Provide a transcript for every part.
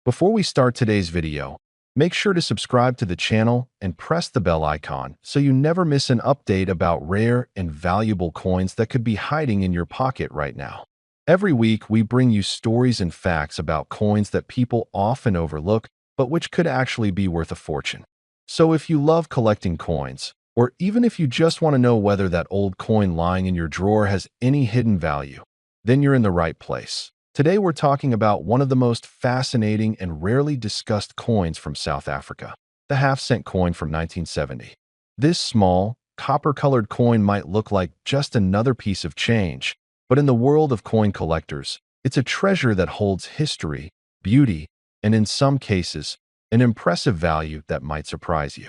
Before we start today's video, make sure to subscribe to the channel and press the bell icon so you never miss an update about rare and valuable coins that could be hiding in your pocket right now. Every week, we bring you stories and facts about coins that people often overlook, but which could actually be worth a fortune. So if you love collecting coins, or even if you just want to know whether that old coin lying in your drawer has any hidden value, then you're in the right place. Today we're talking about one of the most fascinating and rarely discussed coins from South Africa, the half-cent coin from 1970. This small, copper-colored coin might look like just another piece of change, but in the world of coin collectors, it's a treasure that holds history, beauty, and in some cases, an impressive value that might surprise you.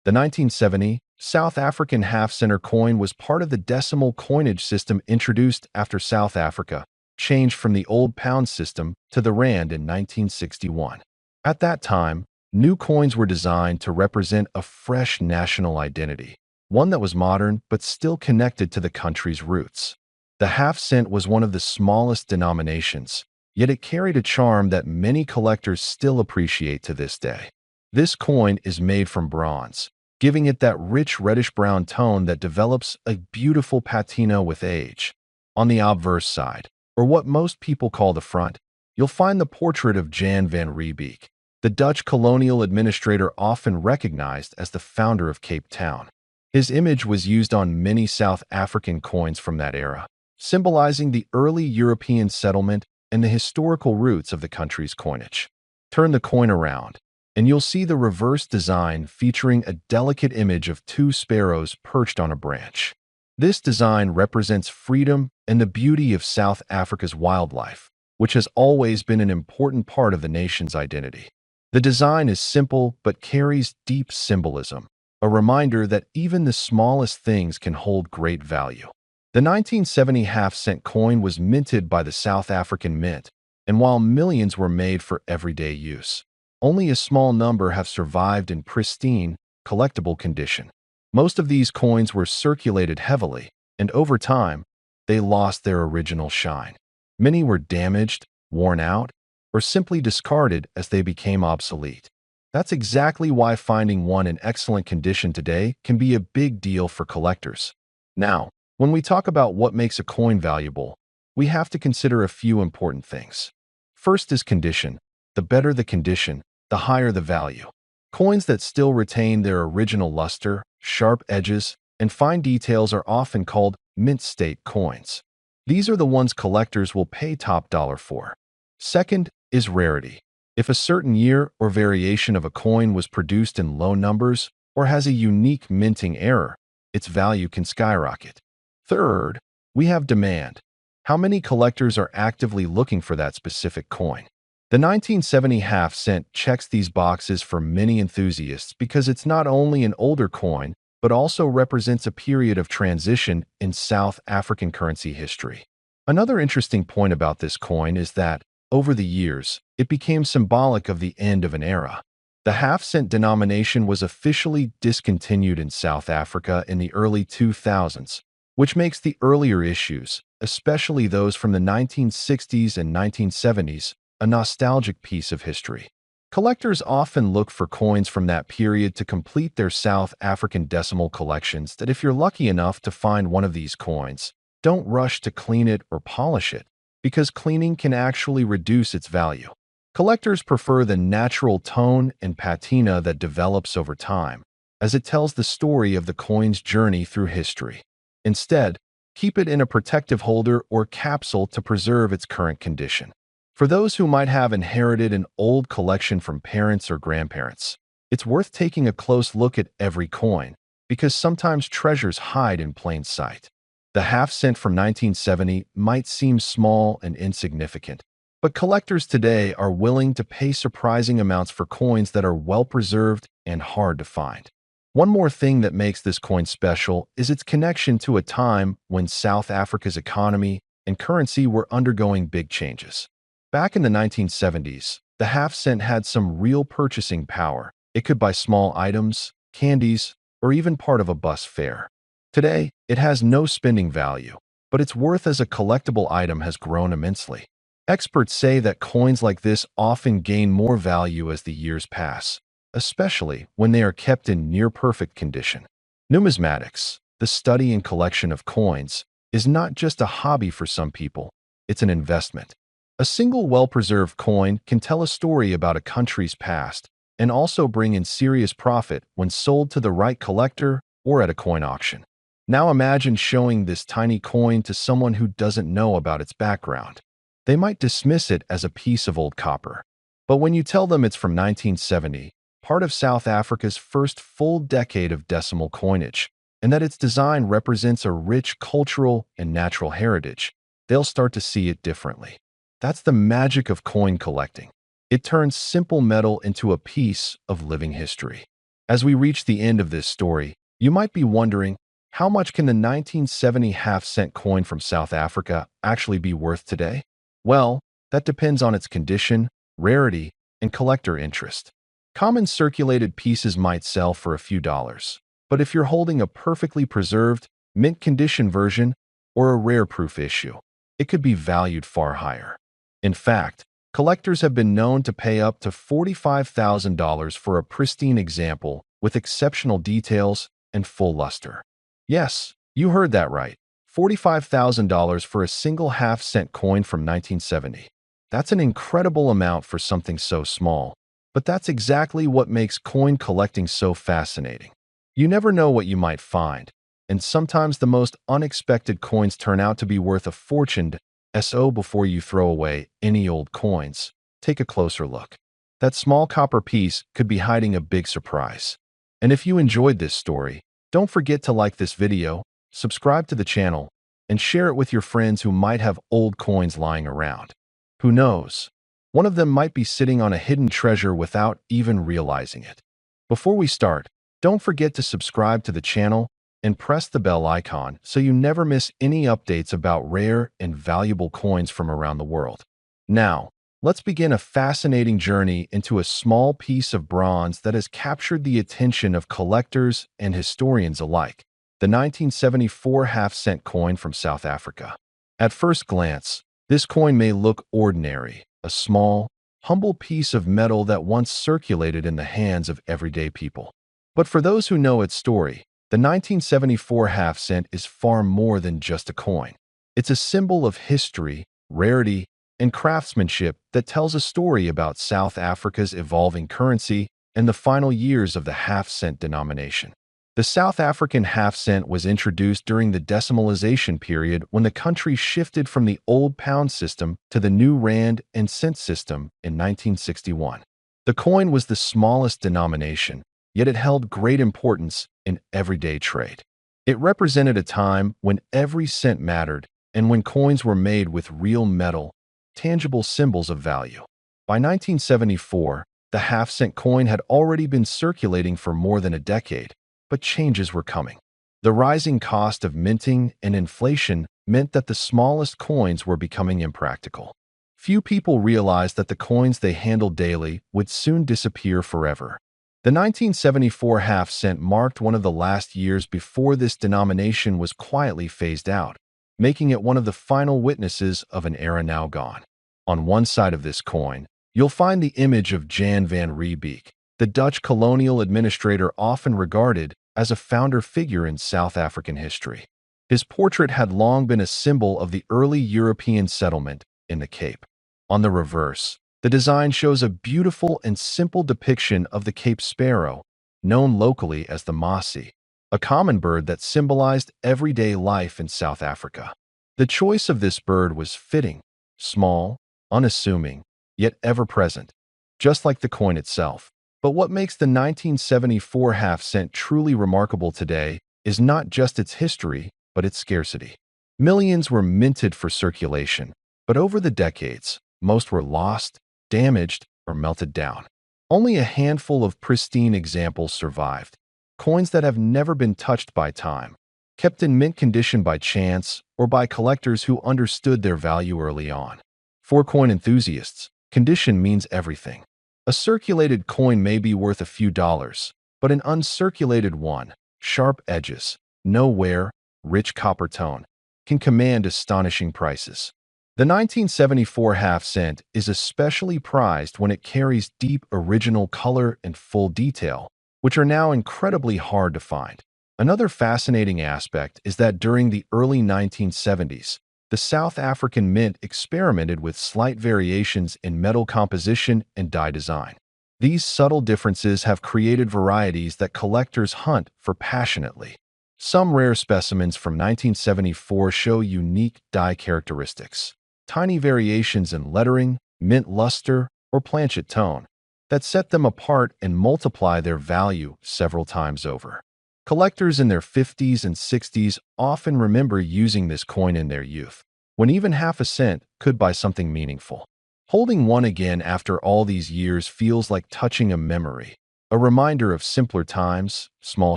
The 1970 South African half-center coin was part of the decimal coinage system introduced after South Africa changed from the old pound system to the rand in 1961. At that time, new coins were designed to represent a fresh national identity, one that was modern but still connected to the country's roots. The half-cent was one of the smallest denominations, yet it carried a charm that many collectors still appreciate to this day. This coin is made from bronze, giving it that rich reddish-brown tone that develops a beautiful patina with age. On the obverse side, or what most people call the front, you'll find the portrait of Jan van Riebeeck, the Dutch colonial administrator often recognized as the founder of Cape Town. His image was used on many South African coins from that era, symbolizing the early European settlement and the historical roots of the country's coinage. Turn the coin around, and you'll see the reverse design featuring a delicate image of two sparrows perched on a branch. This design represents freedom and the beauty of South Africa's wildlife, which has always been an important part of the nation's identity. The design is simple but carries deep symbolism, a reminder that even the smallest things can hold great value. The 1970 half-cent coin was minted by the South African Mint, and while millions were made for everyday use, only a small number have survived in pristine, collectible condition. Most of these coins were circulated heavily, and over time, they lost their original shine. Many were damaged, worn out, or simply discarded as they became obsolete. That's exactly why finding one in excellent condition today can be a big deal for collectors. Now, when we talk about what makes a coin valuable, we have to consider a few important things. First is condition. The better the condition, the higher the value. Coins that still retain their original luster, sharp edges, and fine details are often called mint state coins. These are the ones collectors will pay top dollar for. Second is rarity. If a certain year or variation of a coin was produced in low numbers or has a unique minting error, its value can skyrocket. Third, we have demand. How many collectors are actively looking for that specific coin? The 1970 half-cent checks these boxes for many enthusiasts because it's not only an older coin, but also represents a period of transition in South African currency history. Another interesting point about this coin is that, over the years, it became symbolic of the end of an era. The half-cent denomination was officially discontinued in South Africa in the early 2000s, which makes the earlier issues, especially those from the 1960s and 1970s, a nostalgic piece of history. Collectors often look for coins from that period to complete their South African decimal collections that if you're lucky enough to find one of these coins, don't rush to clean it or polish it, because cleaning can actually reduce its value. Collectors prefer the natural tone and patina that develops over time, as it tells the story of the coin's journey through history. Instead, keep it in a protective holder or capsule to preserve its current condition. For those who might have inherited an old collection from parents or grandparents, it's worth taking a close look at every coin, because sometimes treasures hide in plain sight. The half-cent from 1970 might seem small and insignificant, but collectors today are willing to pay surprising amounts for coins that are well-preserved and hard to find. One more thing that makes this coin special is its connection to a time when South Africa's economy and currency were undergoing big changes. Back in the 1970s, the half-cent had some real purchasing power. It could buy small items, candies, or even part of a bus fare. Today, it has no spending value, but its worth as a collectible item has grown immensely. Experts say that coins like this often gain more value as the years pass, especially when they are kept in near-perfect condition. Numismatics, the study and collection of coins, is not just a hobby for some people, it's an investment. A single well-preserved coin can tell a story about a country's past and also bring in serious profit when sold to the right collector or at a coin auction. Now imagine showing this tiny coin to someone who doesn't know about its background. They might dismiss it as a piece of old copper. But when you tell them it's from 1970, part of South Africa's first full decade of decimal coinage, and that its design represents a rich cultural and natural heritage, they'll start to see it differently. That's the magic of coin collecting. It turns simple metal into a piece of living history. As we reach the end of this story, you might be wondering, how much can the 1970 half-cent coin from South Africa actually be worth today? Well, that depends on its condition, rarity, and collector interest. Common circulated pieces might sell for a few dollars, but if you're holding a perfectly preserved, mint condition version or a rare proof issue, it could be valued far higher. In fact, collectors have been known to pay up to $45,000 for a pristine example with exceptional details and full luster. Yes, you heard that right. $45,000 for a single half-cent coin from 1970. That's an incredible amount for something so small, but that's exactly what makes coin collecting so fascinating. You never know what you might find, and sometimes the most unexpected coins turn out to be worth a fortune. So before you throw away any old coins, take a closer look. That small copper piece could be hiding a big surprise. And if you enjoyed this story, don't forget to like this video, subscribe to the channel, and share it with your friends who might have old coins lying around. Who knows? One of them might be sitting on a hidden treasure without even realizing it. Before we start, don't forget to subscribe to the channel and press the bell icon so you never miss any updates about rare and valuable coins from around the world. Now, let's begin a fascinating journey into a small piece of bronze that has captured the attention of collectors and historians alike. The 1974 half-cent coin from South Africa. At first glance, this coin may look ordinary, a small, humble piece of metal that once circulated in the hands of everyday people. But for those who know its story, the 1974 half-cent is far more than just a coin. It's a symbol of history, rarity, and craftsmanship that tells a story about South Africa's evolving currency and the final years of the half-cent denomination. The South African half-cent was introduced during the decimalization period when the country shifted from the old pound system to the new rand and cent system in 1961. The coin was the smallest denomination, yet it held great importance in everyday trade. It represented a time when every cent mattered and when coins were made with real metal, tangible symbols of value. By 1974, the half-cent coin had already been circulating for more than a decade, but changes were coming. The rising cost of minting and inflation meant that the smallest coins were becoming impractical. Few people realized that the coins they handled daily would soon disappear forever. The 1974 half-cent marked one of the last years before this denomination was quietly phased out, making it one of the final witnesses of an era now gone. On one side of this coin, you'll find the image of Jan van Riebeeck, the Dutch colonial administrator often regarded as a founder figure in South African history. His portrait had long been a symbol of the early European settlement in the Cape. On the reverse, the design shows a beautiful and simple depiction of the Cape sparrow, known locally as the mossie, a common bird that symbolized everyday life in South Africa. The choice of this bird was fitting, small, unassuming, yet ever-present, just like the coin itself. But what makes the 1974 half-cent truly remarkable today is not just its history, but its scarcity. Millions were minted for circulation, but over the decades, most were lost, damaged, or melted down. Only a handful of pristine examples survived, coins that have never been touched by time, kept in mint condition by chance or by collectors who understood their value early on. For coin enthusiasts, condition means everything. A circulated coin may be worth a few dollars, but an uncirculated one, sharp edges, no wear, rich copper tone, can command astonishing prices. The 1974 half cent is especially prized when it carries deep original color and full detail, which are now incredibly hard to find. Another fascinating aspect is that during the early 1970s, the South African Mint experimented with slight variations in metal composition and die design. These subtle differences have created varieties that collectors hunt for passionately. Some rare specimens from 1974 show unique die characteristics, tiny variations in lettering, mint luster, or planchet tone that set them apart and multiply their value several times over. Collectors in their 50s and 60s often remember using this coin in their youth, when even half a cent could buy something meaningful. Holding one again after all these years feels like touching a memory, a reminder of simpler times, small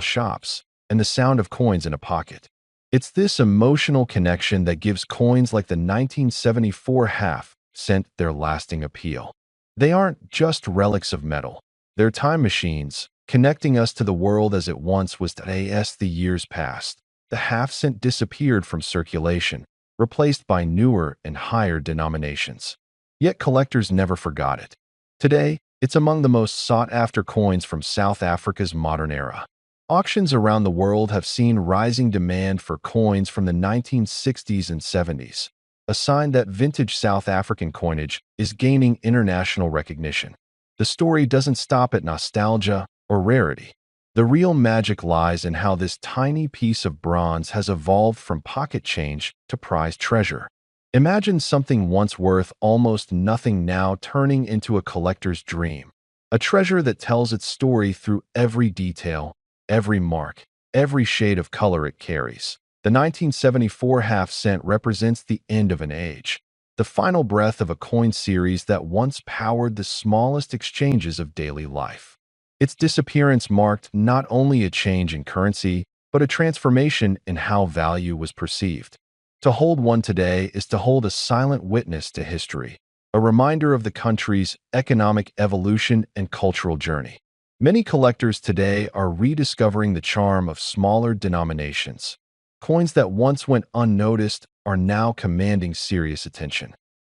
shops, and the sound of coins in a pocket. It's this emotional connection that gives coins like the 1974 half cent their lasting appeal. They aren't just relics of metal. They're time machines, connecting us to the world as it once was. As the years passed, the half cent disappeared from circulation, replaced by newer and higher denominations. Yet collectors never forgot it. Today, it's among the most sought-after coins from South Africa's modern era. Auctions around the world have seen rising demand for coins from the 1960s and 70s, a sign that vintage South African coinage is gaining international recognition. The story doesn't stop at nostalgia or rarity. The real magic lies in how this tiny piece of bronze has evolved from pocket change to prized treasure. Imagine something once worth almost nothing now turning into a collector's dream, a treasure that tells its story through every detail, every mark, every shade of color it carries. The 1974 half cent represents the end of an age, the final breath of a coin series that once powered the smallest exchanges of daily life. Its disappearance marked not only a change in currency, but a transformation in how value was perceived. To hold one today is to hold a silent witness to history, a reminder of the country's economic evolution and cultural journey. Many collectors today are rediscovering the charm of smaller denominations. Coins that once went unnoticed are now commanding serious attention,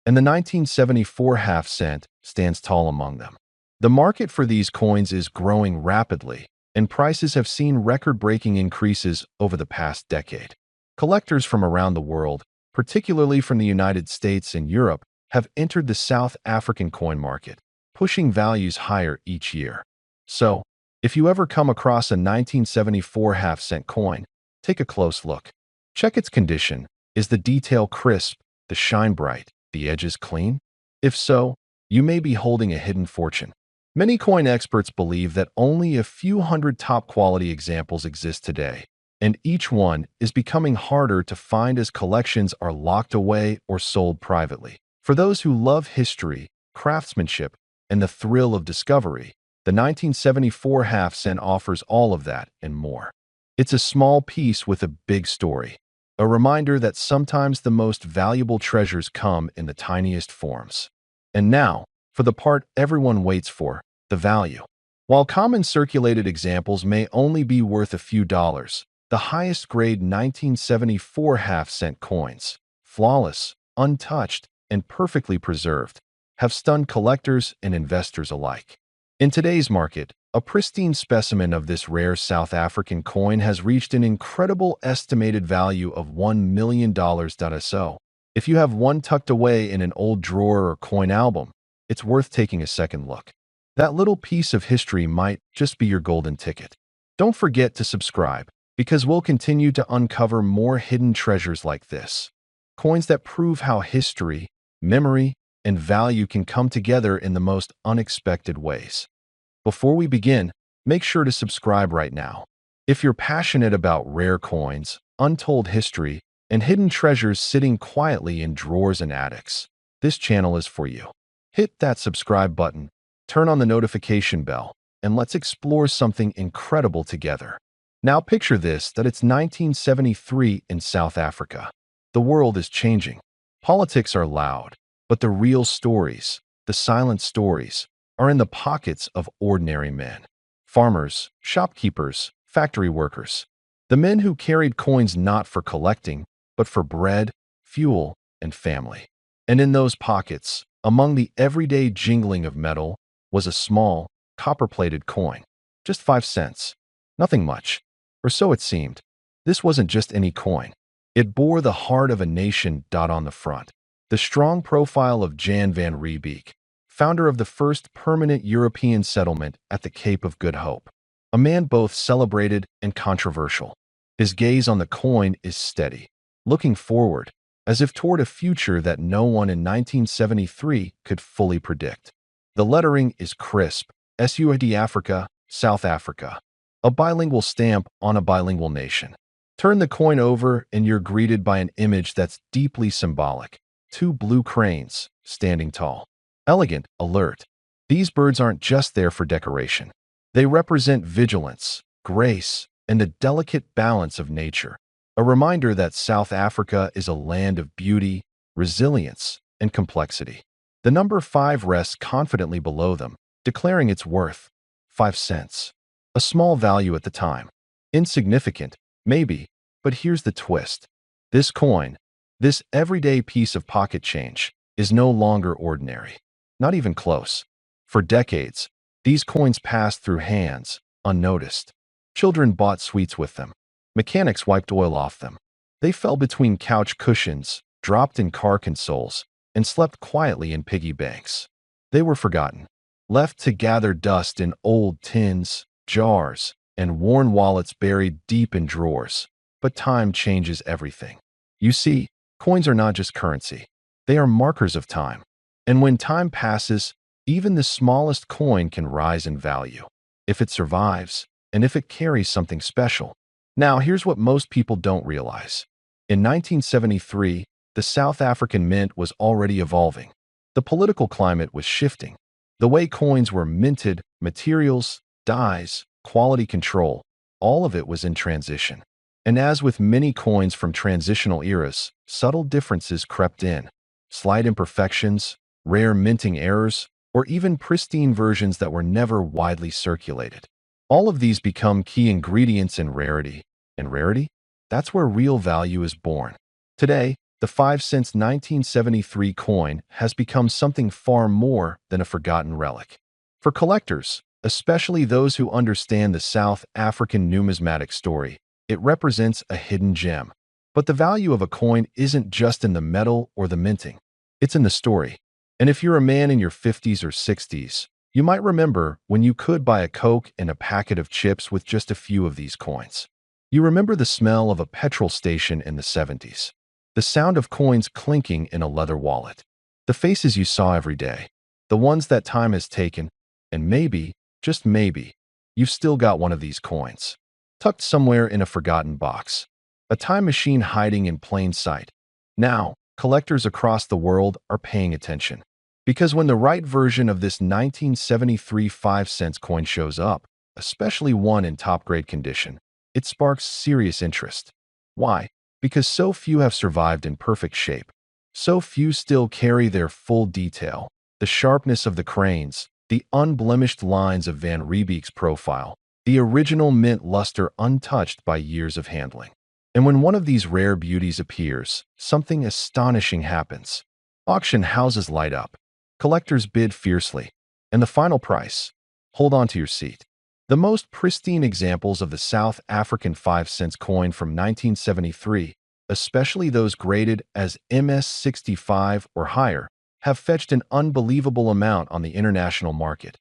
and the 1974 half cent stands tall among them. The market for these coins is growing rapidly, and prices have seen record-breaking increases over the past decade. Collectors from around the world, particularly from the United States and Europe, have entered the South African coin market, pushing values higher each year. So, if you ever come across a 1974 half cent coin, take a close look. Check its condition. Is the detail crisp, the shine bright, the edges clean? If so, you may be holding a hidden fortune. Many coin experts believe that only a few hundred top-quality examples exist today, and each one is becoming harder to find as collections are locked away or sold privately. For those who love history, craftsmanship, and the thrill of discovery, the 1974 half cent offers all of that and more. It's a small piece with a big story, a reminder that sometimes the most valuable treasures come in the tiniest forms. And now, for the part everyone waits for, the value. While common circulated examples may only be worth a few dollars, the highest grade 1974 half cent coins, flawless, untouched, and perfectly preserved, have stunned collectors and investors alike. In today's market, a pristine specimen of this rare South African coin has reached an incredible estimated value of $1 million. So, if you have one tucked away in an old drawer or coin album, it's worth taking a second look. That little piece of history might just be your golden ticket. Don't forget to subscribe, because we'll continue to uncover more hidden treasures like this. Coins that prove how history, memory, and value can come together in the most unexpected ways. Before we begin, make sure to subscribe right now. If you're passionate about rare coins, untold history, and hidden treasures sitting quietly in drawers and attics, this channel is for you. Hit that subscribe button, turn on the notification bell, and let's explore something incredible together. Now picture this, that it's 1973 in South Africa. The world is changing. Politics are loud, but the real stories, the silent stories, are in the pockets of ordinary men. Farmers, shopkeepers, factory workers. The men who carried coins not for collecting, but for bread, fuel, and family. And in those pockets, among the everyday jingling of metal, was a small, copper-plated coin. Just 5 cents. Nothing much. Or so it seemed. This wasn't just any coin. It bore the heart of a nation dot on the front. The strong profile of Jan van Riebeeck, founder of the first permanent European settlement at the Cape of Good Hope. A man both celebrated and controversial. His gaze on the coin is steady, looking forward, as if toward a future that no one in 1973 could fully predict. The lettering is crisp, SUID Africa, South Africa, a bilingual stamp on a bilingual nation. Turn the coin over and you're greeted by an image that's deeply symbolic. Two blue cranes, standing tall. Elegant, alert. These birds aren't just there for decoration. They represent vigilance, grace, and the delicate balance of nature. A reminder that South Africa is a land of beauty, resilience, and complexity. The number 5 rests confidently below them, declaring its worth. 5 cents. A small value at the time. Insignificant, maybe, but here's the twist. This coin, this everyday piece of pocket change, is no longer ordinary. Not even close. For decades, these coins passed through hands, unnoticed. Children bought sweets with them. Mechanics wiped oil off them. They fell between couch cushions, dropped in car consoles, and slept quietly in piggy banks. They were forgotten, left to gather dust in old tins, jars, and worn wallets buried deep in drawers. But time changes everything. You see, coins are not just currency. They are markers of time. And when time passes, even the smallest coin can rise in value, if it survives, and if it carries something special. Now, here's what most people don't realize. In 1973, the South African mint was already evolving. The political climate was shifting. The way coins were minted, materials, dyes, quality control, all of it was in transition. And as with many coins from transitional eras, subtle differences crept in. Slight imperfections, rare minting errors, or even pristine versions that were never widely circulated. All of these become key ingredients in rarity. And rarity? That's where real value is born. Today, the 5 cents 1973 coin has become something far more than a forgotten relic. For collectors, especially those who understand the South African numismatic story, it represents a hidden gem. But the value of a coin isn't just in the metal or the minting. It's in the story. And if you're a man in your 50s or 60s, you might remember when you could buy a Coke and a packet of chips with just a few of these coins. You remember the smell of a petrol station in the 70s. The sound of coins clinking in a leather wallet. The faces you saw every day. The ones that time has taken. And maybe, just maybe, you've still got one of these coins, tucked somewhere in a forgotten box. A time machine hiding in plain sight. Now, collectors across the world are paying attention. Because when the right version of this 1973 5 cents coin shows up, especially one in top-grade condition, it sparks serious interest. Why? Because so few have survived in perfect shape. So few still carry their full detail, the sharpness of the cranes, the unblemished lines of Van Riebeeck's profile, the original mint luster untouched by years of handling. And when one of these rare beauties appears, something astonishing happens. Auction houses light up. Collectors bid fiercely. And the final price? Hold on to your seat. The most pristine examples of the South African 5 cents coin from 1973, especially those graded as MS65 or higher, have fetched an unbelievable amount on the international market.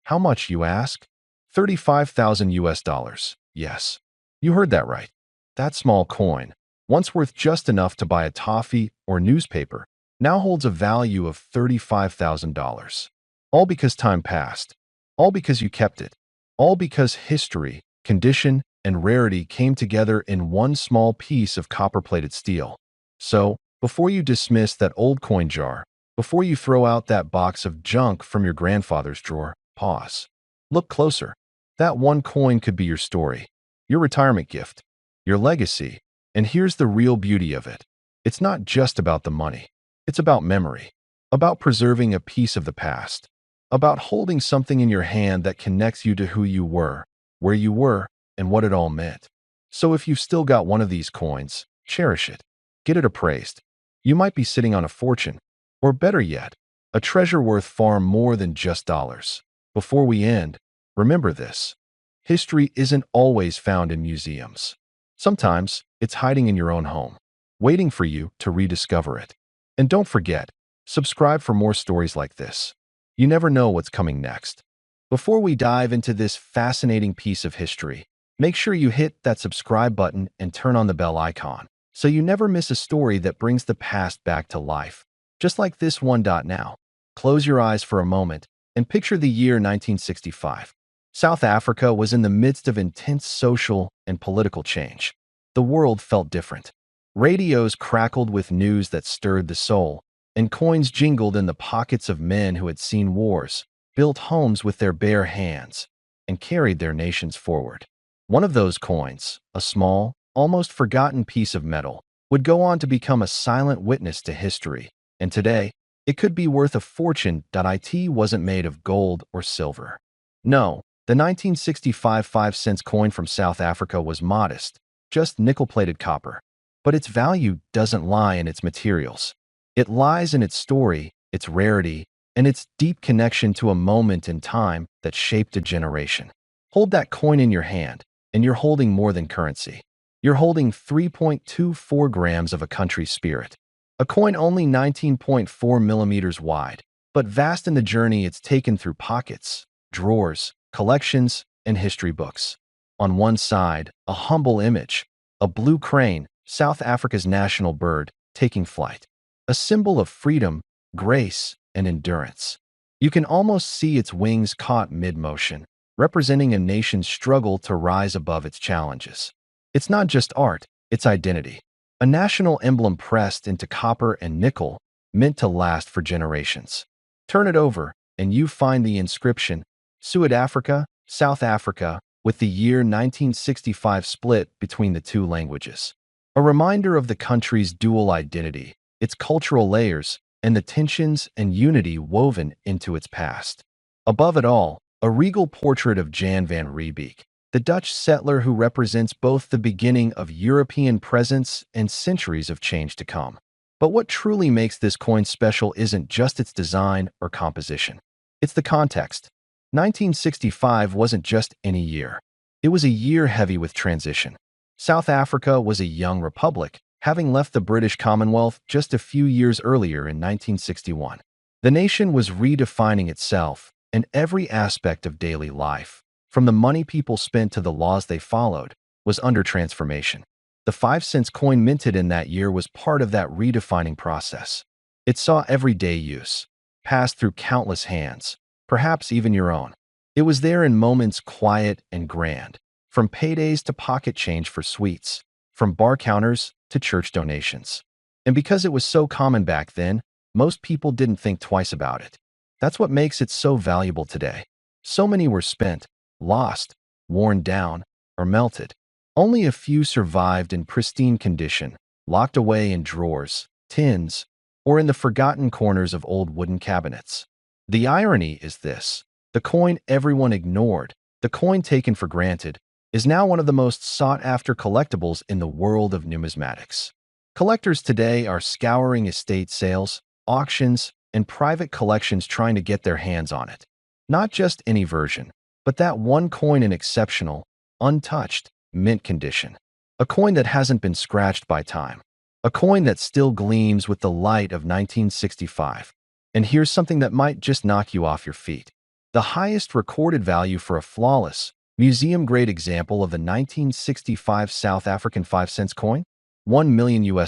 How much, you ask? 35,000 US dollars. Yes, you heard that right. That small coin, once worth just enough to buy a toffee or newspaper, now holds a value of $35,000. All because time passed. All because you kept it. All because history, condition, and rarity came together in one small piece of copper-plated steel. So, before you dismiss that old coin jar, before you throw out that box of junk from your grandfather's drawer, pause. Look closer. That one coin could be your story, your retirement gift, your legacy. And here's the real beauty of it. It's not just about the money. It's about memory, about preserving a piece of the past, about holding something in your hand that connects you to who you were, where you were, and what it all meant. So if you've still got one of these coins, cherish it. Get it appraised. You might be sitting on a fortune, Or better yet, a treasure worth far more than just dollars. Before we end, remember this. History isn't always found in museums. Sometimes it's hiding in your own home, waiting for you to rediscover it. And don't forget, subscribe for more stories like this. You never know what's coming next. Before we dive into this fascinating piece of history, make sure you hit that subscribe button and turn on the bell icon so you never miss a story that brings the past back to life. Just like this one. Now, close your eyes for a moment and picture the year 1965. South Africa was in the midst of intense social and political change. The world felt different. Radios crackled with news that stirred the soul, and coins jingled in the pockets of men who had seen wars, built homes with their bare hands, and carried their nations forward. One of those coins, a small, almost forgotten piece of metal, would go on to become a silent witness to history, and today, it could be worth a fortune. It wasn't made of gold or silver. No, the 1965 5-cent coin from South Africa was modest, just nickel-plated copper. But its value doesn't lie in its materials. It lies in its story, its rarity, and its deep connection to a moment in time that shaped a generation. Hold that coin in your hand, and you're holding more than currency. You're holding 3.24 grams of a country's spirit. A coin only 19.4 millimeters wide, but vast in the journey it's taken through pockets, drawers, collections, and history books. On one side, a humble image, a blue crane, South Africa's national bird, taking flight. A symbol of freedom, grace, and endurance. You can almost see its wings caught mid-motion, representing a nation's struggle to rise above its challenges. It's not just art, it's identity. A national emblem pressed into copper and nickel, meant to last for generations. Turn it over, and you find the inscription, South Africa, South Africa, with the year 1965 split between the two languages. A reminder of the country's dual identity, its cultural layers, and the tensions and unity woven into its past. Above it all, a regal portrait of Jan van Riebeeck, the Dutch settler who represents both the beginning of European presence and centuries of change to come. But what truly makes this coin special isn't just its design or composition. It's the context. 1965 wasn't just any year. It was a year heavy with transition. South Africa was a young republic, having left the British Commonwealth just a few years earlier in 1961. The nation was redefining itself in every aspect of daily life, from the money people spent to the laws they followed, was under transformation. The 5-cent coin minted in that year was part of that redefining process. It saw everyday use, passed through countless hands, perhaps even your own. It was there in moments quiet and grand, from paydays to pocket change for sweets, from bar counters to church donations. And because it was so common back then, most people didn't think twice about it. That's what makes it so valuable today. So many were spent, lost, worn down, or melted. Only a few survived in pristine condition, locked away in drawers, tins, or in the forgotten corners of old wooden cabinets. The irony is this: the coin everyone ignored, the coin taken for granted, is now one of the most sought-after collectibles in the world of numismatics. Collectors today are scouring estate sales, auctions, and private collections trying to get their hands on it. Not just any version, but that one coin in exceptional, untouched, mint condition. A coin that hasn't been scratched by time. A coin that still gleams with the light of 1965. And here's something that might just knock you off your feet. The highest recorded value for a flawless, museum-grade example of the 1965 South African 5-cent coin? $1 million.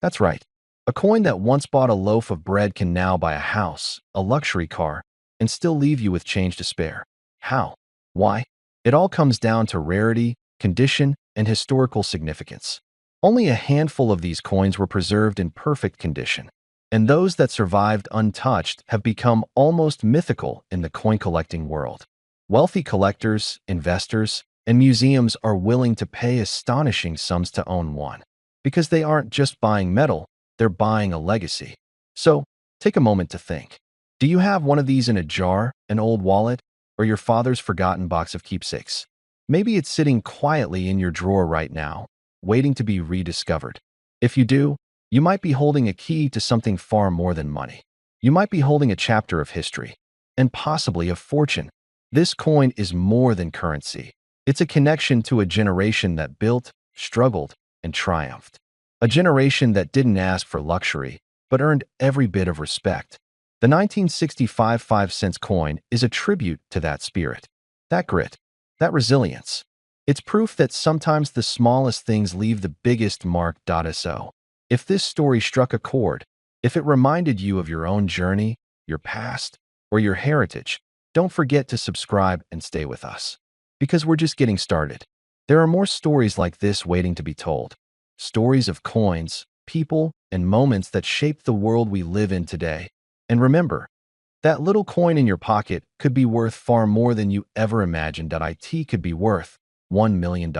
That's right. A coin that once bought a loaf of bread can now buy a house, a luxury car, and still leave you with change to spare. How? Why? It all comes down to rarity, condition, and historical significance. Only a handful of these coins were preserved in perfect condition, and those that survived untouched have become almost mythical in the coin-collecting world. Wealthy collectors, investors, and museums are willing to pay astonishing sums to own one, because they aren't just buying metal, they're buying a legacy. So, take a moment to think. Do you have one of these in a jar, an old wallet, or your father's forgotten box of keepsakes? Maybe it's sitting quietly in your drawer right now, waiting to be rediscovered. If you do, You might be holding a key to something far more than money. You might be holding a chapter of history, and possibly of fortune. This coin is more than currency. It's a connection to a generation that built, struggled, and triumphed. A generation that didn't ask for luxury, but earned every bit of respect. The 1965 5-cent coin is a tribute to that spirit, that grit, that resilience. It's proof that sometimes the smallest things leave the biggest mark. So, if this story struck a chord, if it reminded you of your own journey, your past, or your heritage, don't forget to subscribe and stay with us. Because we're just getting started. There are more stories like this waiting to be told. Stories of coins, people, and moments that shaped the world we live in today. And remember, that little coin in your pocket could be worth far more than you ever imagined. It could be worth $1 million.